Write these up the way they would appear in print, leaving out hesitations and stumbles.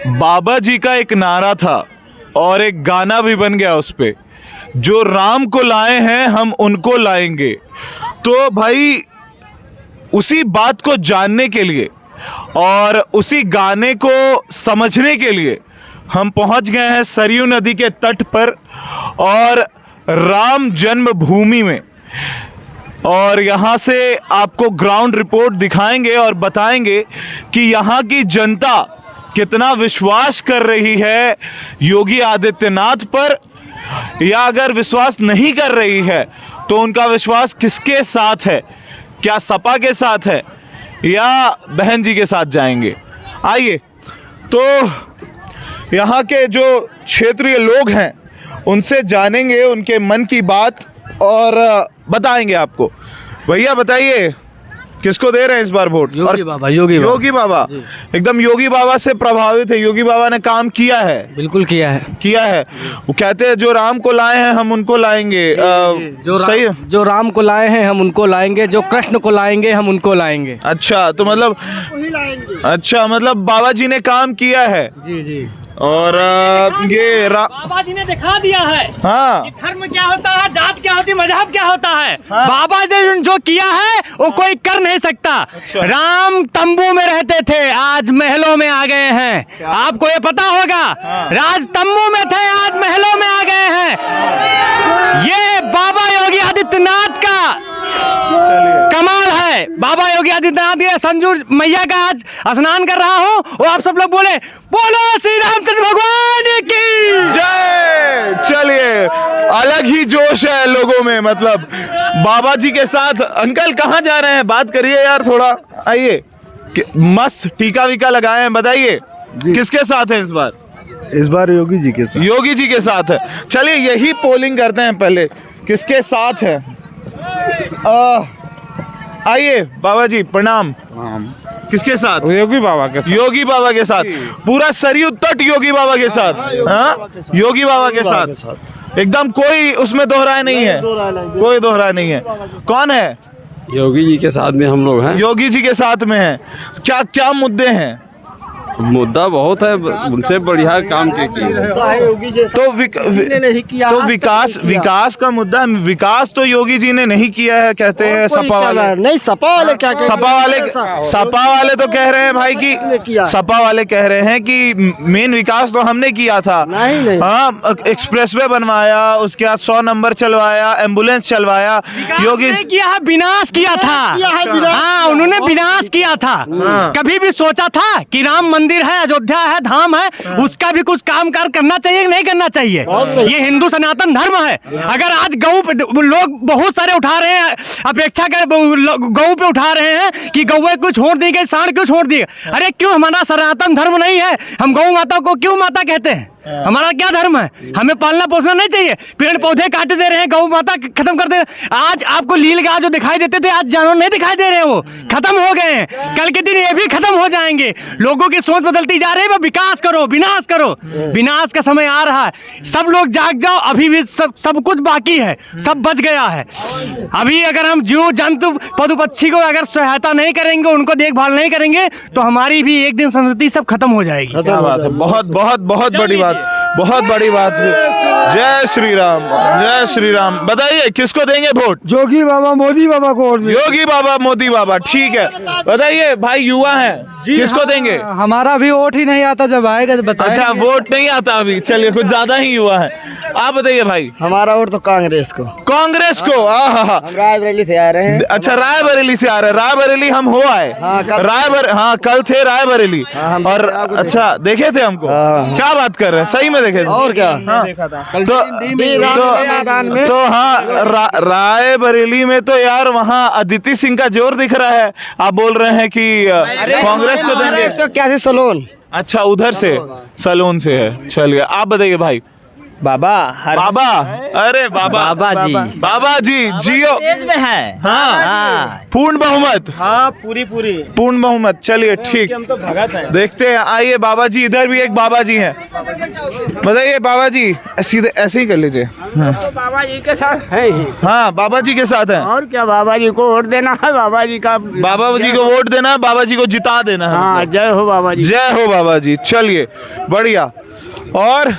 बाबा जी का एक नारा था और एक गाना भी बन गया उस पे, जो राम को लाए हैं हम उनको लाएंगे। तो भाई उसी बात को जानने के लिए और उसी गाने को समझने के लिए हम पहुंच गए हैं सरयू नदी के तट पर और राम जन्मभूमि में, और यहाँ से आपको ग्राउंड रिपोर्ट दिखाएंगे और बताएंगे कि यहाँ की जनता कितना विश्वास कर रही है योगी आदित्यनाथ पर, या अगर विश्वास नहीं कर रही है तो उनका विश्वास किसके साथ है, क्या सपा के साथ है या बहन जी के साथ जाएंगे। आइए तो यहाँ के जो क्षेत्रीय लोग हैं उनसे जानेंगे उनके मन की बात और बताएंगे आपको। भैया बताइए किसको दे रहे हैं इस बार वोट? योगी बाबा। योगी बाबा एकदम योगी बाबा से प्रभावित है। योगी बाबा ने काम किया है, बिल्कुल किया है। वो कहते हैं जो राम को लाए हैं हम उनको लाएंगे। सही, जो राम को लाए हैं हम उनको लाएंगे, जो कृष्ण को लाएंगे हम उनको लाएंगे। अच्छा तो मतलब बाबा जी ने काम किया है। जी। और ये बाबा जी ने दिखा दिया है हाँ धर्म क्या होता है, जात क्या होती है, मजहब क्या होता है। हाँ। बाबा जी जो किया है वो कोई कर नहीं सकता। अच्छा। राम तंबू में रहते थे, आज महलों में आ गए हैं। आपको ये पता होगा। हाँ। राज तंबू में थे, आज महलों में आ गए हैं। ये बाबा योगी आदित्यनाथ का कमाल है। बाबा योगी आदित्यनाथ ये संजू मैया का आज स्नान कर रहा हूँ, वो आप सब लोग बोले बोलो श्री रामचंद्र भगवान की जय। चलिए अलग ही जोश है लोगों में, मतलब बाबा जी के साथ। अंकल कहाँ जा रहे हैं, बात करिए यार थोड़ा। आइए मस्त टीका वीका लगाए हैं, बताइए किसके साथ है इस बार? इस बार योगी जी के साथ। योगी जी के साथ है। चलिए यही पोलिंग करते हैं पहले, किसके साथ है। आइए बाबा जी प्रणाम। किसके साथ? योगी बाबा के साथ। योगी बाबा के साथ, पूरा सरयू तट योगी बाबा के साथ। हाँ योगी बाबा के साथ एकदम, कोई उसमें दोहराए नहीं है, कोई दोहराए नहीं है। कौन है? योगी जी के साथ में हम लोग हैं। योगी जी के साथ में है। क्या क्या मुद्दे हैं? मुद्दा बहुत है, उनसे बढ़िया काम किया। तो विकास का मुद्दा, विकास तो योगी जी ने नहीं किया है कहते हैं सपा वाले। नहीं, सपा वाले क्या सपा वाले तो कह रहे हैं भाई कि सपा वाले कह रहे हैं कि मेन विकास तो हमने किया था। हाँ एक्सप्रेसवे बनवाया, उसके बाद 100 नंबर चलवाया, एम्बुलेंस चलवाया। योगी किया है, विनाश किया था। हाँ उन्होंने विनाश किया था। कभी भी सोचा था कि राम मंदिर है, अयोध्या है, धाम है, उसका भी कुछ काम कार करना चाहिए कि नहीं करना चाहिए? ये हिंदू सनातन धर्म है। अगर आज गऊ लोग बहुत सारे उठा रहे हैं, अपेक्षा कर गऊ पे उठा रहे हैं कि गऊ को छोड़ दी गई, सांड क्यों छोड़ दी? अरे क्यों, हमारा सनातन धर्म नहीं है? हम गौ माता को क्यों माता कहते हैं? हमारा क्या धर्म है? हमें पालना पोसना नहीं चाहिए? पेड़ पौधे काट दे रहे हैं, गौ माता खत्म कर दे रहे हैं। आज आपको लीलगाय जो दिखाई देते थे, आज जानवर नहीं दिखाई दे रहे हैं, वो खत्म हो गए हैं। कल के दिन ये भी खत्म हो जाएंगे। लोगों की सोच बदलती जा रही है, विकास करो, विनाश करो। विनाश का समय आ रहा है, सब लोग जाग जाओ। अभी भी सब कुछ बाकी है, सब बच गया है। अभी अगर हम जीव जंतु पशु पक्षी को अगर सहायता नहीं करेंगे, उनको देखभाल नहीं करेंगे, तो हमारी भी एक दिन संस्कृति सब खत्म हो जाएगी। क्या बात है, बहुत बहुत बहुत बड़ी बात, बहुत बड़ी बात। जय श्री राम, जय श्री राम। बताइए किसको देंगे वोट? योगी बाबा मोदी बाबा को। योगी बाबा मोदी बाबा, ठीक है। बताइए भाई युवा हैं, किसको देंगे? हमारा भी वोट ही नहीं आता, जब आएगा तो बताएंगे। अच्छा वोट नहीं आता अभी, चलिए कुछ ज्यादा ही युवा है। आप बताइए भाई। हमारा वोट तो कांग्रेस को। कांग्रेस को? हम रायबरेली से आ रहे हैं। अच्छा रायबरेली से आ रहे हैं। रायबरेली हम हो आए। हाँ कल थे रायबरेली। और अच्छा देखे थे हमको? क्या बात कर रहे हैं, सही में देखे? और क्या? तो हाँ रायबरेली में तो यार वहाँ अदिति सिंह का जोर दिख रहा है। आप बोल रहे हैं कि कांग्रेस को देंगे? कैसे सलोन? अच्छा उधर से, सलोन से है। चलिए आप बताइए भाई। बाबा हर बाबा, अरे बाबा, बाबा जी जियो। तेज में है। हाँ, पूर्ण बहुमत। हाँ पूरी पूर्ण बहुमत। चलिए ठीक, हम तो भगत हैं। देखते हैं। आइए बाबा जी, इधर भी एक बाबा जी हैं। बताइए बाबा जी, सीधे ऐसे ही कर लीजिए। तो बाबा जी के साथ है ही। हाँ, बाबा जी के साथ हैं। और क्या, बाबा जी को वोट देना है, बाबा जी का, बाबा जी को वोट देना है, बाबा जी को जिता देना है। हाँ जय हो बाबा जी। जय हो बाबा जी। चलिए बढ़िया। और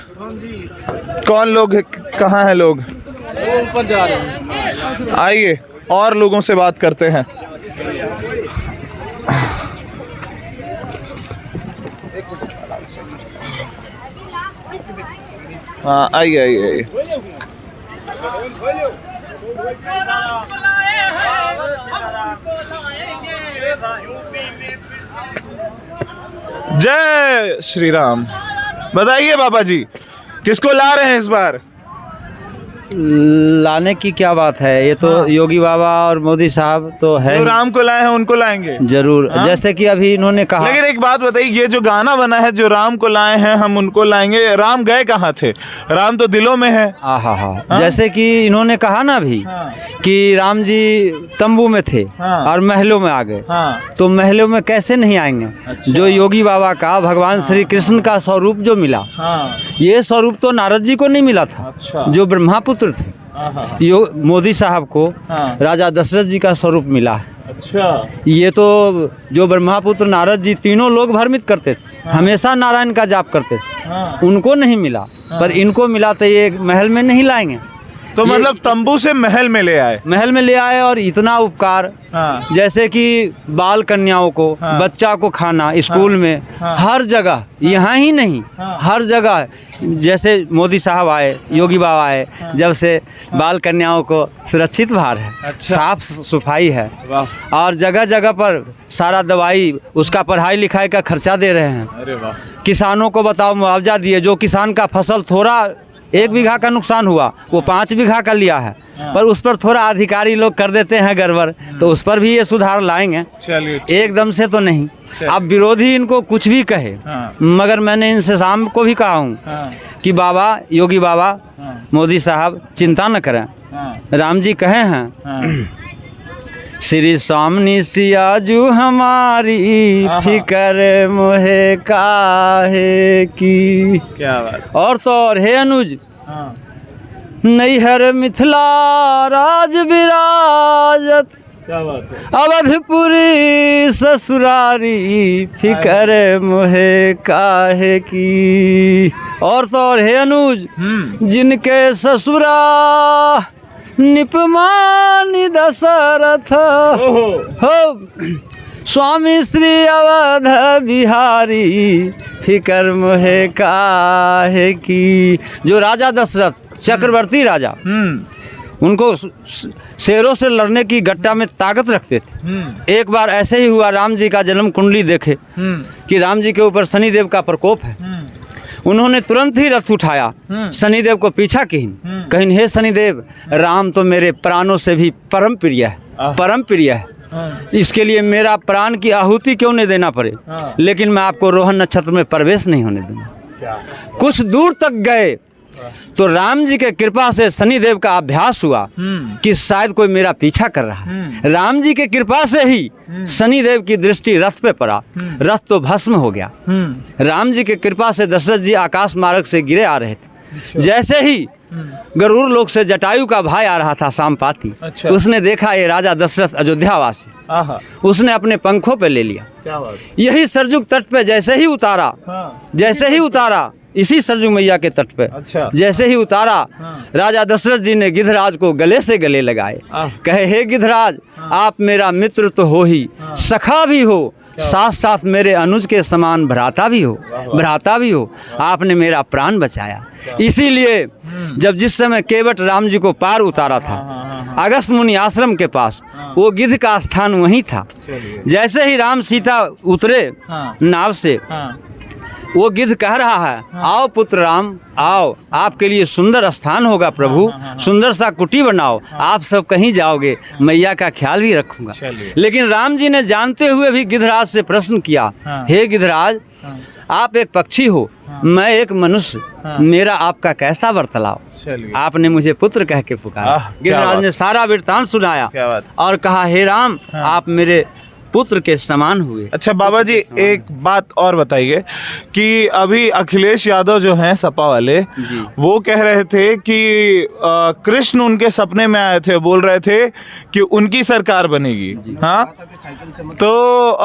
कौन लोग है, कहाँ हैं लोग? ऊपर जा रहे हैं। आइए और लोगों से बात करते हैं। हाँ आइए आइए आइए। जय श्री राम। बताइए बाबा जी, किसको ला रहे हैं इस बार? लाने की क्या बात है, ये तो योगी बाबा और मोदी साहब तो है जो राम को लाए हैं उनको लाएंगे जरूर। हाँ? जैसे कि अभी इन्होंने कहा। लेकिन एक बात बताइए, ये जो गाना बना है, जो राम को लाए हैं हम उनको लाएंगे, राम गए कहाँ थे? राम तो दिलों में है। हाँ। जैसे कि इन्होंने कहा ना अभी कि राम जी तंबू में थे और महलों में आ गए, तो महलों में कैसे नहीं आएंगे? अच्छा। जो योगी बाबा का भगवान श्री कृष्ण का स्वरूप जो मिला, ये स्वरूप तो नारद जी को नहीं मिला था। अच्छा। जो ब्रह्मापुत्र थे, मोदी साहब को राजा दशरथ जी का स्वरूप मिला है। अच्छा। ये तो जो ब्रह्मापुत्र नारद जी तीनों लोग भ्रमित करते थे, हमेशा नारायण का जाप करते थे, उनको नहीं मिला, पर इनको मिला, तो ये महल में नहीं लाएंगे। तो मतलब तंबू से महल में ले आए। महल में ले आए, और इतना उपकार, जैसे कि बाल कन्याओं को, बच्चा को खाना स्कूल में, हर जगह, यहाँ ही नहीं हर जगह। जैसे मोदी साहब आए, योगी बाबा आए, जब से बाल कन्याओं को सुरक्षित बाहर है। अच्छा। साफ सफाई है, और जगह जगह पर सारा दवाई, उसका पढ़ाई लिखाई का खर्चा दे रहे हैं। अरे वाह। किसानों को बताओ मुआवजा दिए। जो किसान का फसल थोड़ा 1 बीघा का नुकसान हुआ, वो 5 बीघा का लिया है, पर उस पर थोड़ा अधिकारी लोग कर देते हैं गड़बड़, तो उस पर भी ये सुधार लाएंगे। चलिए एकदम से तो नहीं। अब विरोधी इनको कुछ भी कहे, मगर मैंने इनसे शाम को भी कहा हूँ कि बाबा, योगी बाबा, मोदी साहब चिंता न करें। राम जी कहे हैं, श्री सामनी सियाजू हमारी, फिकर मोहे काहे की। क्या बात। और तो और हे अनुज, नैहर मिथिला राज विराजत, क्या बात है। अवधपुरी ससुरारी, फिकर मोहे काहे की। और तो और हे अनुज, जिनके ससुरा निपमानी दशरथ हो, स्वामी श्री अवध बिहारी, फिकर मोहे काहे की। जो राजा दशरथ चक्रवर्ती राजा, उनको शेरों से लड़ने की गट्टा में ताकत रखते थे। एक बार ऐसे ही हुआ, राम जी का जन्म कुंडली देखे कि राम जी के ऊपर शनिदेव का प्रकोप है। उन्होंने तुरंत ही रथ उठाया, शनिदेव को पीछा कहीं, हे शनिदेव, राम तो मेरे प्राणों से भी परम प्रिय है, परम प्रिय है, इसके लिए मेरा प्राण की आहुति क्यों नहीं देना पड़े, लेकिन मैं आपको रोहन नक्षत्र में प्रवेश नहीं होने दूंगा। कुछ दूर तक गए तो राम जी के कृपा से शनिदेव का अभ्यास हुआ कि शायद कोई मेरा पीछा कर रहा है। राम जी के कृपा से ही शनिदेव की दृष्टि रथ पे पड़ा, रथ तो भस्म हो गया। राम जी के कृपा से दशरथ जी आकाश मार्ग से गिरे आ रहे थे। जैसे ही गरुड़ लोक से जटायु का भाई आ रहा था सामपाती, उसने देखा ये राजा दशरथ अयोध्यावासी, उसने अपने पंखों पे ले लिया। क्या बात। यही सरजुग तट पे जैसे ही उतारा, जैसे ही उतारा, इसी सरजू मैया के तट पे अच्छा। जैसे ही उतारा, राजा दशरथ जी ने गिद्धराज को गले से गले लगाए, कहे, हे गिद्धराज, आप मेरा मित्र तो हो ही, सखा भी हो, साथ साथ मेरे अनुज के समान भ्राता भी हो, आपने मेरा प्राण बचाया। इसीलिए जब जिस समय केवट राम जी को पार उतारा था, अगस्त मुनि आश्रम के पास, वो गिद्ध का स्थान वहीं था। जैसे ही राम सीता उतरे नाव से, वो गिद्ध कह रहा है, आओ पुत्र राम, आओ, आपके लिए सुंदर स्थान होगा प्रभु, सुंदर सा कुटी बनाओ, आप सब कहीं जाओगे, मैया का ख्याल भी रखूंगा। लेकिन राम जी ने जानते हुए भी गिद्धराज से प्रश्न किया, हे गिद्धराज, आप एक पक्षी हो, मैं एक मनुष्य, मेरा आपका कैसा वार्तालाप। चलिए आपने मुझे पुत्र कह के पुकारा। आह, क्या गिरिराज बात। ने सारा वृत्तांत सुनाया क्या बात। और कहा, हे राम, आप मेरे पुत्र के समान हुए। अच्छा बाबा जी, एक बात और बताइए कि अभी अखिलेश यादव जो हैं सपा वाले, वो कह रहे थे कि कृष्ण उनके सपने में आए थे, बोल रहे थे कि उनकी सरकार बनेगी। हाँ, तो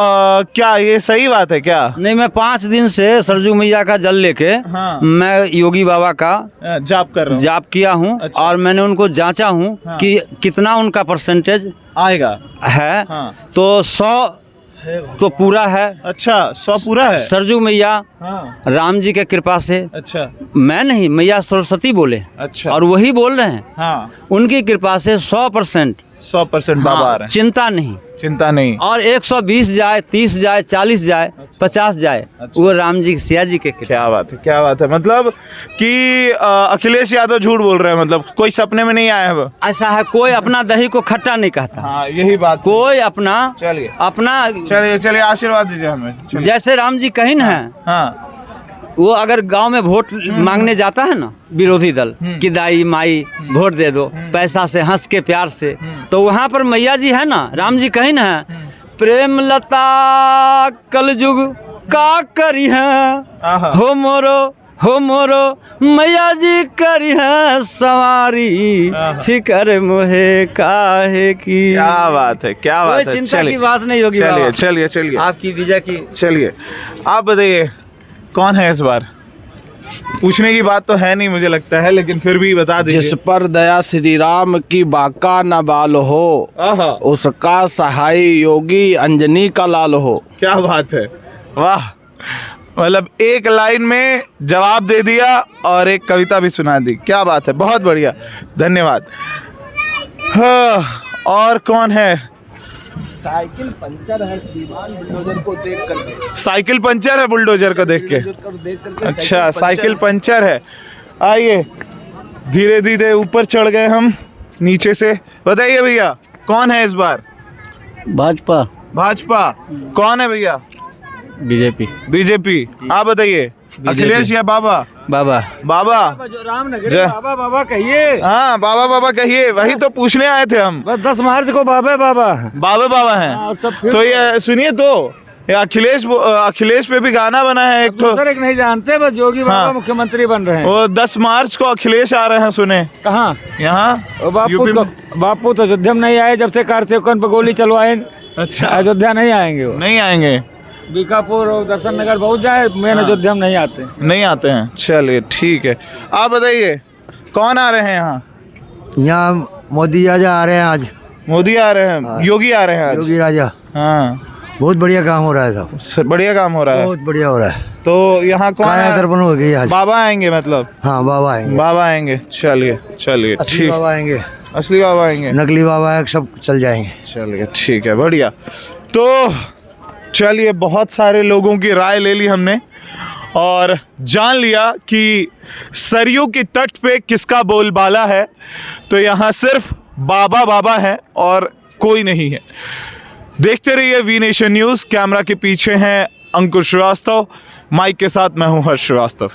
क्या ये सही बात है क्या? नहीं, मैं 5 दिन से सरजू मैया का जल लेके हाँ। मैं योगी बाबा का जाप कर रहा हूँ, जाप किया हूँ। अच्छा। और मैंने उनको जांचा हूँ कि कितना उनका परसेंटेज आएगा। है। हाँ। तो 100 तो पूरा है। अच्छा, 100 पूरा है। सरजू मैया हाँ। राम जी के कृपा से, अच्छा मैं नहीं, मैया सरस्वती बोले, अच्छा। और वही बोल रहे हैं, हाँ, उनकी कृपा से 100% 100% बाबा आ रहे हैं, चिंता नहीं। चिंता नहीं। और 120 जाए, 30 जाए, 40 जाए, 50 जाए, वो राम जी सिया जी के कृपा। क्या बात है, क्या बात है। मतलब कि अखिलेश यादव झूठ बोल रहे हैं, मतलब कोई सपने में नहीं आया है वो। ऐसा है, कोई अपना दही को खट्टा नहीं कहता। हाँ, यही बात। कोई अपना चलिए अपना चलिए चलिए, आशीर्वाद दीजिए हमें। चलिए। जैसे राम जी कहीं ना है, हाँ वो अगर गांव में वोट मांगने जाता है ना विरोधी दल कि दाई माई वोट दे दो, पैसा से, हंस के, प्यार से, तो वहाँ पर मैया जी है ना, राम जी कहीं ना है, प्रेम लता कलयुग का करी है, आहा। हो मोरो मैया जी करी है सवारी, फिकर मोहे काहे की। क्या बात है, क्या बात कोई है। चिंता चलिए की बात नहीं होगी चलिए बाबा। चलिए चलिए, आपकी विजय की। चलिए आप बताइए कौन है इस बार? पूछने की बात तो है नहीं मुझे लगता है, लेकिन फिर भी बता दीजिए। जिस पर दया श्री राम की बाका न बाल हो, आहा, उसका सहाय योगी अंजनी का लाल हो। क्या बात है, वाह। मतलब एक लाइन में जवाब दे दिया और एक कविता भी सुना दी। क्या बात है, बहुत बढ़िया, धन्यवाद। हाँ, और कौन है? साइकिल पंचर है श्रीमान बुलडोजर को देख कर। साइकिल पंचर है बुलडोजर को देख के। अच्छा, साइकिल पंचर है। आइए, धीरे धीरे ऊपर चढ़ गए हम नीचे से। बताइए भैया, कौन है इस बार? भाजपा, भाजपा। कौन है भैया? बीजेपी। बीजेपी। आप बताइए, अखिलेश या बाबा? बाबा। बाबा जो रामनगर जय। बाबा बाबा कहिए। हाँ, बाबा बाबा कहिए, वही तो पूछने आए थे हम। बस 10 मार्च को बाबा बाबा। बाबा बाबा हैं। तो ये सुनिए, तो ये अखिलेश पे भी गाना बना है एक तो। सर एक नहीं जानते, बस योगी बाबा हाँ। मुख्यमंत्री बन रहे हैं। वो 10 मार्च को अखिलेश आ रहे हैं, सुने कहाँ? यहाँ बापू यूपी तो में। बापू तो अयोध्या में नहीं आए जब से कार्तिकन पर गोली चलवाए। अच्छा, अयोध्या नहीं आएंगे वो। नहीं आएंगे, बीकापुर और दर्शन नगर बहुत जाए, मेन अयोध्या में नहीं आते। नहीं आते हैं। चलिए ठीक है, आप बताइए कौन आ रहे हैं यहाँ? यहाँ मोदी राजा आ रहे हैं आज। मोदी आ रहे हैं, योगी आ रहे हैं आज। योगी राजा, हाँ, बहुत बढ़िया काम हो रहा है साहब, बढ़िया काम हो रहा है। बहुत बढ़िया हो रहा है। तो यहाँ कौन काया है? दर्पण हो गई आज। बाबा आएंगे मतलब? हाँ, बाबा आएंगे, बाबा आएंगे। चलिए चलिए, असली ठीक। बाबा आएंगे, असली बाबा आएंगे, नकली बाबा है, सब चल जाएंगे। चलिए ठीक है, बढ़िया। तो चलिए, बहुत सारे लोगों की राय ले ली हमने और जान लिया कि सरयू की तट पे किसका बोलबाला है। तो यहाँ सिर्फ बाबा बाबा है और कोई नहीं है। देखते रहिए वी नेशन न्यूज़। कैमरा के पीछे हैं अंकुर श्रीवास्तव, माइक के साथ मैं हूँ हर्ष श्रीवास्तव।